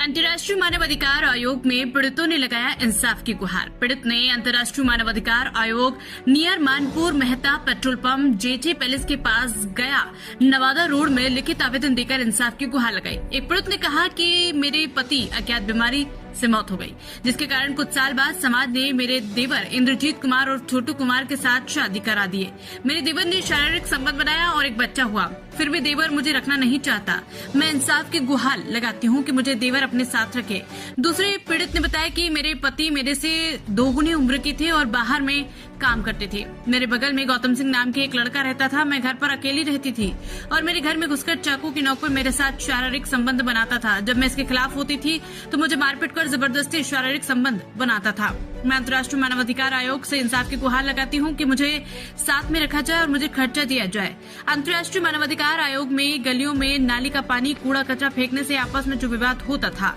अंतर्राष्ट्रीय मानवाधिकार आयोग में पीड़ितों ने लगाया इंसाफ की गुहार। पीड़ित ने अंतर्राष्ट्रीय मानवाधिकार आयोग near Manpur Mehta petrol pump JJ palace के पास गया नवादा रोड में लिखित आवेदन देकर इंसाफ की गुहार लगाई। एक पीड़ित ने कहा कि मेरे पति अज्ञात बीमारी से मौत हो गई, जिसके कारण कुछ साल बाद समाज ने मेरे देवर इंद्रजीत कुमार और छोटू कुमार के साथ शादी करा दिए। मेरे देवर ने शारीरिक संबंध बनाया और एक बच्चा हुआ, फिर भी देवर मुझे रखना नहीं चाहता। मैं इंसाफ की गुहार लगाती हूँ कि मुझे देवर अपने साथ रखे। दूसरे पीड़ित ने बताया कि मेरे पति मेरे से दोगुनी उम्र के थे और बाहर में काम करते थे। मेरे बगल में गौतम सिंह नाम के एक लड़का रहता था। मैं घर पर अकेली रहती थी और मेरे घर में घुसकर चाकू की नोक पर मेरे साथ शारीरिक संबंध बनाता था। जब मैं इसके खिलाफ होती थी तो मुझे मारपीट कर जबरदस्ती शारीरिक संबंध बनाता था। मैं अंतर्राष्ट्रीय मानवाधिकार आयोग से इंसाफ की गुहार लगाती हूँ कि मुझे साथ में रखा जाए और मुझे खर्चा दिया जाए। अंतर्राष्ट्रीय मानवाधिकार आयोग में गलियों में नाली का पानी कूड़ा कचरा फेंकने से आपस में जो विवाद होता था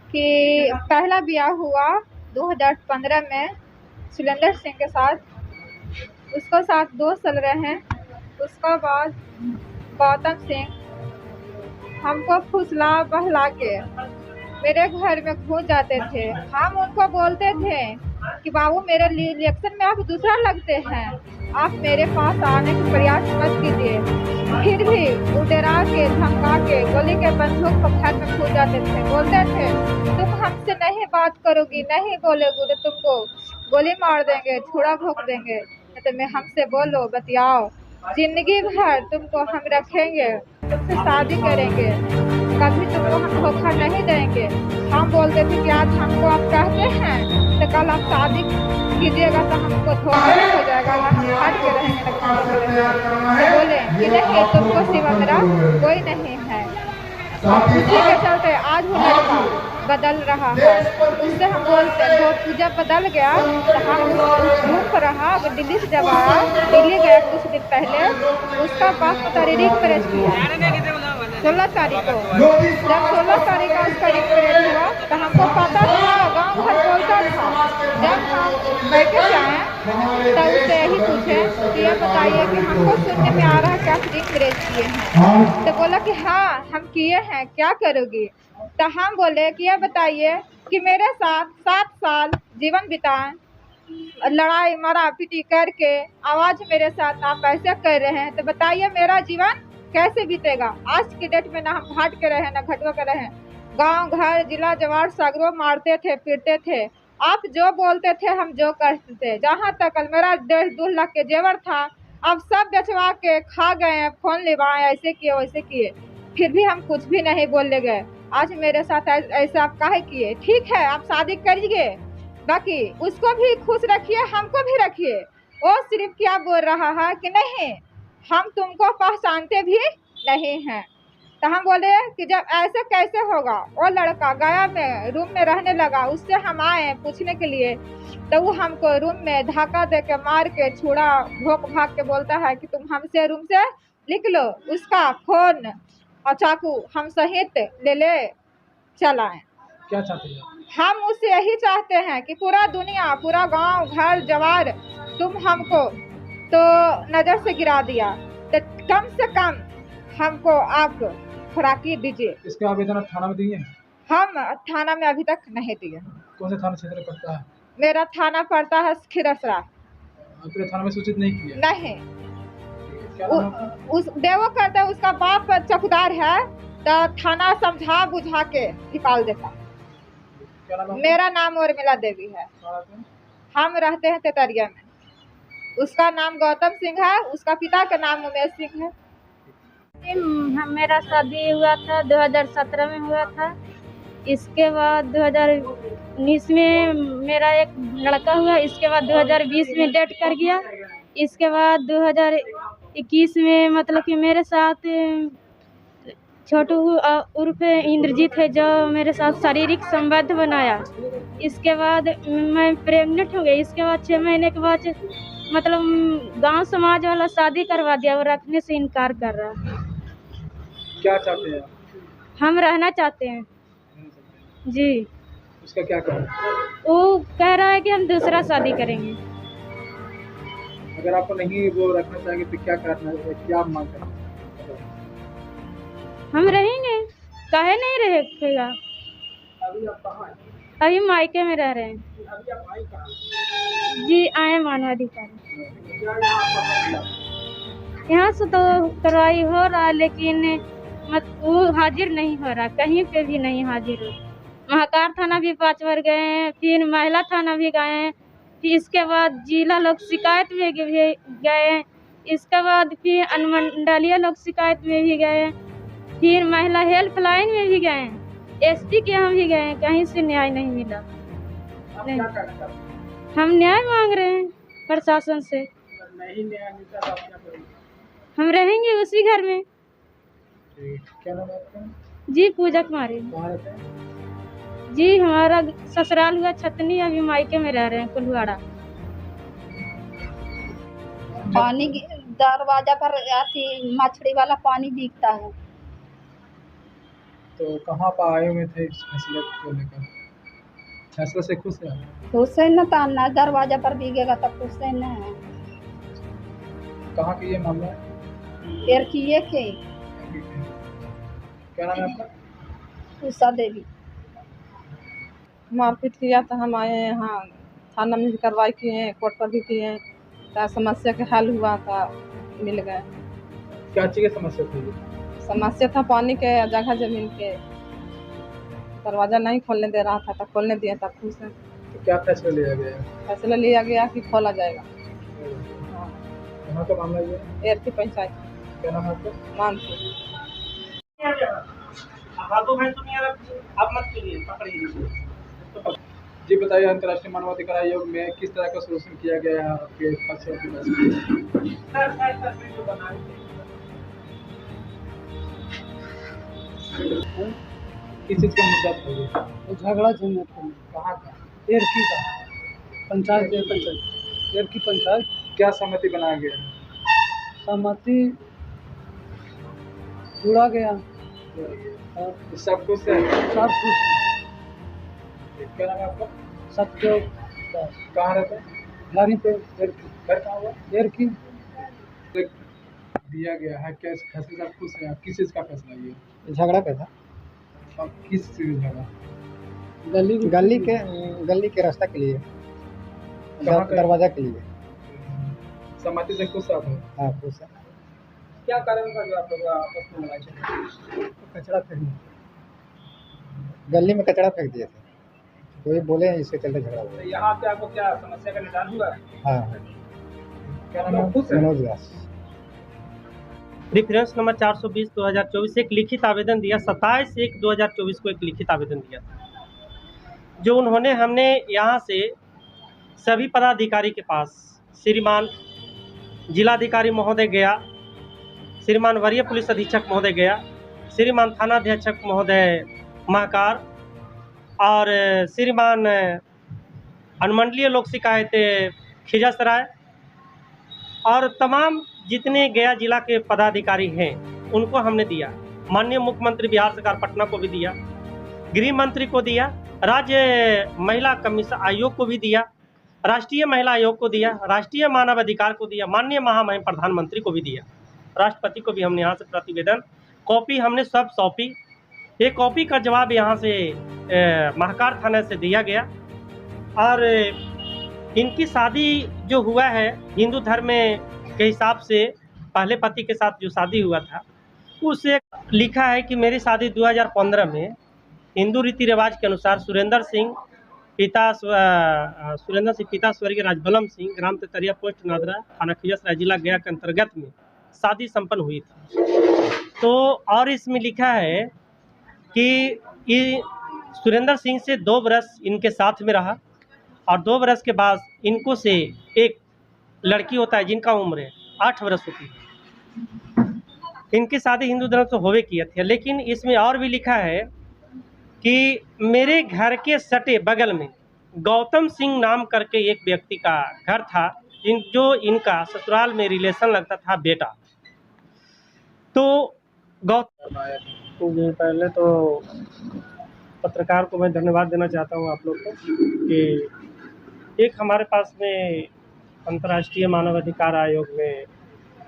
कि पहला ब्याह हुआ 2015 में सुलेंदर सिंह के साथ। उसको साथ 2 साल रहे हैं। उसका बाद गौतम सिंह हमको फुसला बहला के मेरे घर में घुस जाते थे। हम उनको बोलते थे कि बाबू मेरे इलेक्शन में आप दूसरा लगते हैं, आप मेरे पास आने का प्रयास मत कीजिए। फिर भी वो डरा के धमका के गोली के बंदूक को घर में घुस जाते थे। बोलते थे तुम हमसे नहीं बात करोगी, नहीं बोलोगी तो तुमको गोली मार देंगे, छुरा भोंक देंगे। तो मैं हमसे बोलो, बतियाओ, जिंदगी भर तुमको हम रखेंगे, तुमसे शादी करेंगे, कभी तुमको हम धोखा नहीं देंगे। हम बोलते थे कि आज हमको आप कहते हैं तो कल आप शादी कीजिएगा तो हमको धोखा हो जाएगा, हम हट के रहेंगे। तो बोले कि नहीं, तुमको सिवा मेरा कोई नहीं है। उसी के चलते आज वो लड़का बदल रहा है। उससे हम बोलते वो जब बदल गया तो हम उस रूम पर रहा। अगर दिल्ली से जब आया, दिल्ली गया कुछ दिन पहले, उसका पास शारीरिक प्रेस किया 16 तारीख को। जब 16 तारीख का उसका रिकवरेट हुआ तो हमको पता था, गांव घर बोलता था। जब हम बैठे जाए तब उससे यही पूछे कि ये बताइए कि हमको सुनने में आ रहा है कि आप रिकवरेट किए हैं। तो बोला कि हाँ हम किए हैं, क्या करोगी। तो हम बोले कि ये बताइए कि मेरे साथ 7 साल जीवन बिताए, लड़ाई मारा पीटी करके आवाज मेरे साथ आप ऐसे कर रहे हैं, तो बताइए मेरा जीवन कैसे बीतेगा। आज की डेट में ना हम घाट के रहे ना घटवा के रहे, गांव घर जिला जवार सगरों मारते थे, पीटते थे। आप जो बोलते थे हम जो करते थे। जहाँ तक मेरा 1.5-2 लाख के जेवर था, अब सब बेचवा के खा गए, फोन लिवाए, ऐसे किए वैसे किए, फिर भी हम कुछ भी नहीं बोलने गए। आज मेरे साथ ऐसा आप काहे किए। ठीक है आप शादी करिए, बाकी उसको भी खुश रखिए, हमको भी रखिए। वो सिर्फ क्या बोल रहा है कि नहीं हम तुमको पहचानते भी नहीं हैं। तो हम बोले कि जब ऐसे कैसे होगा। वो लड़का गया में रूम में रहने लगा। उससे हम आए पूछने के लिए तो वो हमको रूम में धक्का दे के मार के छुड़ा भोंक भाग के बोलता है कि तुम हमसे रूम से लिख लो। उसका फोन और चाकू हम सहित ले चलाएं। क्या चाहते हैं? हम उससे यही चाहते हैं कि पूरा दुनिया, पूरा गांव घर जवार तुम हमको तो नजर से गिरा दिया, तो कम से कम हमको आप खुराकी दीजिए। इसके आवेदन थाना में दिए? हम थाना में अभी तक नहीं दिए। कौन से थाना क्षेत्र पड़ता है? मेरा थाना पड़ता है खिरसरा। आपने थाना में सूचित नहीं किया? नहीं। उस देवो करता है, उसका बाप चौकीदार है तो थाना समझा बुझा के निकाल देता। मेरा नाम उर्मिला देवी है। हम रहते हैं तेतरिया में। उसका नाम गौतम सिंह है, उसका पिता का नाम उमेश सिंह है। मेरा शादी हुआ था 2017 में हुआ था। इसके बाद 2019 में मेरा एक लड़का हुआ। इसके बाद 2020 में डेट कर गया। इसके बाद 2021 में मतलब कि मेरे साथ छोटू उर्फ इंद्रजीत है जो मेरे साथ शारीरिक संबंध बनाया। इसके बाद मैं प्रेग्नेंट हो गई। इसके बाद 6 महीने के बाद मतलब गांव समाज वाला शादी करवा दिया। वो रखने से इनकार कर रहा है। क्या चाहते हैं? हम रहना चाहते हैं जी। उसका क्या करें? वो कह रहा है कि हम दूसरा शादी करेंगे। अगर आपको नहीं वो रखना चाहेंगे तो क्या करना है, क्या मांग करें? हम रहेंगे, काहे नहीं रखेगा। अभी आप कहाँ हैं? अभी मायके में रह रहे हैं। अभी आप आई कहाँ? जी आए मानवाधिकारी। क्या यहाँ आपका मामला? यहाँ से तो कार्रवाई हो रहा है, लेकिन वो हाजिर नहीं हो रहा, कहीं पे भी नहीं हाजिर हो। महाकार थाना भी 5 बार गए हैं, फिर महिला थाना भी गए हैं, फिर इसके बाद जिला लोक शिकायत में भी गए हैं, इसके बाद फिर अनुमंडलीय लोक शिकायत में भी गए हैं, फिर महिला हेल्पलाइन में भी गए हैं, एसपी के यहाँ भी गए हैं, कहीं से न्याय नहीं मिला। आप क्या करना चाहते हैं? हम न्याय मांग रहे हैं प्रशासन से। अगर नहीं न्याय मिलता तो आप क्या करेंगे? हम रहेंगे उसी घर में। ठीक। क्या नाम है आपका? जी पूजा कुमारी। कहाँ रहते हैं? जी हमारा ससुराल हुआ छतनी, अभी मायके में रह रहे हैं कुलवाड़ा। पानी दरवाजा पर आती मछली वाला पानी बिकता है। तो कहाँ पर आए हुए थे इस फैसले को लेकर? फैसले से खुश हैं? हुसैन न ताना दरवाजा पर बिकेगा तब हुसैन न है। कहाँ की ये मामला है? पेड़ किए के क्या नाम है आपका? उषा देवी। मारपीट किया तो हम आए यहाँ थाना में भी कार्रवाई किए हैं, कोर्ट पर भी किए हैं, तो समस्या के हल हुआ था, मिल गए। क्या चीज़ की समस्या थी ये? समस्या था पानी के, जगह जमीन के, दरवाज़ा नहीं खोलने दे रहा था, तब खोलने दिया, तब खुश है। तो क्या फैसला लिया गया है? फैसला लिया गया कि खोला जाएगा। हाँ, कहाँ का मामला ये है? एर की पंचायत क्या नाम है आपका? मानसी। जी बताइए, अंतर्राष्ट्रीय मानवाधिकार आयोग में किस तरह का सोल्यूशन किया गया है आपके फैसले की वजह से? किस चीज़ का मुद्दा था ये? झगड़ा झंझट करना। कहाँ का? एरकी का पंचायत एरकी पंचायत क्या सहमति बनाया गया है? सहमति जुड़ा गया। तो सब कुछ है? सब कुछ क्या नाम है आपका? सत्य कहाँ रहते हैं? घरी पे एरकी घर कहाँ हुआ? एरकी दिया गया है, क्या इस फैसले से आप खुश हैं? किस चीज़ का फैसला ये? झगड़ा पे था, अब किस चीज़ का? गली के रास्ता के लिए, कहाँ का? दरवाजा के लिए। सहमति से खुश आप हैं? हाँ खुश है। क्या कारण था जो आप लोग आपस में लड़ाई झगड़ा? कचरा फेंक, गली में कचरा फेंक दिए थे, कोई बोले इसके चलते झगड़ा हुआ। तो यहाँ पे आपको क्या समस्या का निदान हुआ? हाँ, क्या नाम है? खुश है? मनोज व्यास। रेफरेंस नंबर 420/2024 से एक लिखित आवेदन दिया, 27/1/2024 को एक लिखित आवेदन दिया था, जो उन्होंने हमने यहाँ से सभी पदाधिकारी के पास, श्रीमान जिलाधिकारी महोदय गया, श्रीमान वरीय पुलिस अधीक्षक महोदय गया, श्रीमान थानाध्यक्षक महोदय महाकार और श्रीमान अनुमंडलीय लोक शिकायत खिजासराय और तमाम जितने गया जिला के पदाधिकारी हैं उनको हमने दिया। माननीय मुख्यमंत्री बिहार सरकार पटना को भी दिया, गृह मंत्री को दिया, राज्य महिला कमीशन आयोग को भी दिया, राष्ट्रीय महिला आयोग को दिया, राष्ट्रीय मानव अधिकार को दिया, माननीय महामहिम प्रधानमंत्री को भी दिया, राष्ट्रपति को भी हमने यहाँ से प्रतिवेदन कॉपी हमने सब सौंपी। एक कॉपी का जवाब यहाँ से महाकार थाने से दिया गया और इनकी शादी जो हुआ है हिंदू धर्म के हिसाब से, पहले पति के साथ जो शादी हुआ था उसे लिखा है कि मेरी शादी 2015 में हिंदू रीति रिवाज के अनुसार सुरेंद्र सिंह पिता स्वर्गीय राजबलम सिंह, ग्राम तेतरिया, पोस्ट नादरा, थाना खिजसराय, जिला गया के अंतर्गत में शादी संपन्न हुई थी। तो और इसमें लिखा है कि ये सुरेंद्र सिंह से 2 बरस इनके साथ में रहा और 2 बरस के बाद इनको से एक लड़की होता है जिनका उम्र 8 बरस होती है। इनकी शादी हिंदू धर्म से होवे किया था, लेकिन इसमें और भी लिखा है कि मेरे घर के सटे बगल में गौतम सिंह नाम करके एक व्यक्ति का घर था, जो इनका ससुराल में रिलेशन लगता था बेटा। तो गौतम जी, पहले तो पत्रकार को मैं धन्यवाद देना चाहता हूँ आप लोग को कि एक हमारे पास में अंतर्राष्ट्रीय मानवाधिकार आयोग में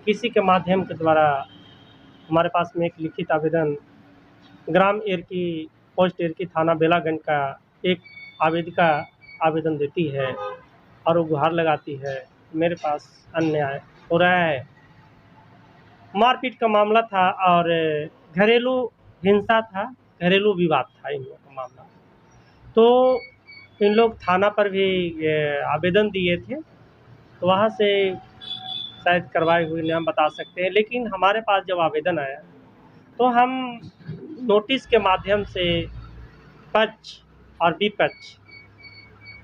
किसी के माध्यम के द्वारा हमारे पास में एक लिखित आवेदन ग्राम एरकी पोस्ट एरकी थाना बेलागंज का एक आवेदिका आवेदन देती है और वो गुहार लगाती है, मेरे पास अन्याय हो रहा है। मारपीट का मामला था और घरेलू हिंसा था, घरेलू विवाद था इन लोगों का मामला। तो इन लोग थाना पर भी आवेदन दिए थे, तो वहाँ से शायद कार्रवाई हुई नहीं हम बता सकते हैं। लेकिन हमारे पास जब आवेदन आया तो हम नोटिस के माध्यम से पक्ष और विपक्ष,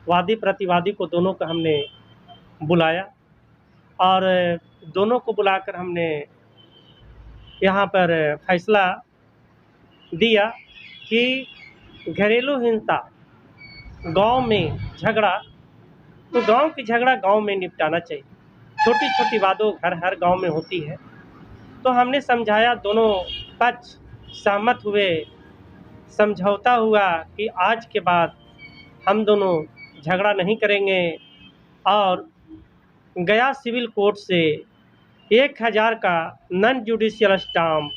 वादी प्रतिवादी को दोनों को हमने बुलाया और दोनों को बुलाकर हमने यहाँ पर फैसला दिया कि घरेलू हिंसा, गांव में झगड़ा, तो गांव की झगड़ा गांव में निपटाना चाहिए। छोटी छोटी बातों हर गांव में होती है। तो हमने समझाया, दोनों पक्ष सहमत हुए, समझौता हुआ कि आज के बाद हम दोनों झगड़ा नहीं करेंगे और गया सिविल कोर्ट से 1000 का नॉन जुडिशियल स्टाम्प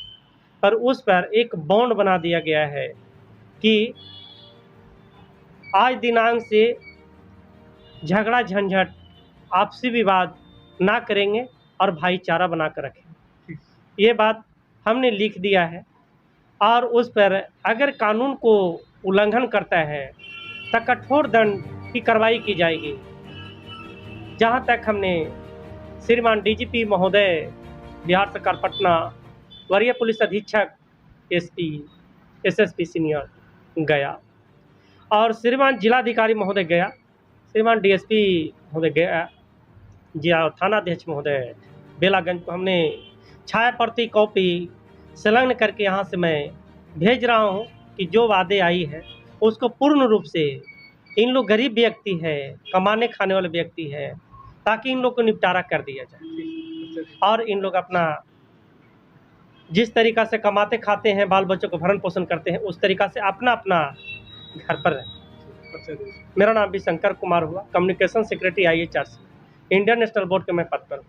पर उस पर एक बॉन्ड बना दिया गया है कि आज दिनांक से झगड़ा झंझट आपसी विवाद ना करेंगे और भाईचारा बना कर रखें। ये बात हमने लिख दिया है और उस पर अगर कानून को उल्लंघन करता है तो कठोर दंड की कार्रवाई की जाएगी। जहाँ तक हमने श्रीमान डीजीपी महोदय बिहार सरकार पटना, वरीय पुलिस अधीक्षक एसपी एसएसपी सीनियर गया और श्रीमान जिलाधिकारी महोदय गया, श्रीमान डीएसपी महोदय गया जी और थानाध्यक्ष महोदय बेलागंज को हमने छाया प्रति कॉपी संलग्न करके यहाँ से मैं भेज रहा हूँ कि जो वादे आई है उसको पूर्ण रूप से, इन लोग गरीब व्यक्ति है, कमाने खाने वाले व्यक्ति है, ताकि इन लोग को निपटारा कर दिया जाए और इन लोग अपना जिस तरीक़ा से कमाते खाते हैं, बाल बच्चों को भरण पोषण करते हैं, उस तरीक़ा से अपना अपना घर पर रहें। मेरा नाम भी शंकर कुमार हुआ, communication secretary IHRC Indian national board के मैं पद पर हूँ।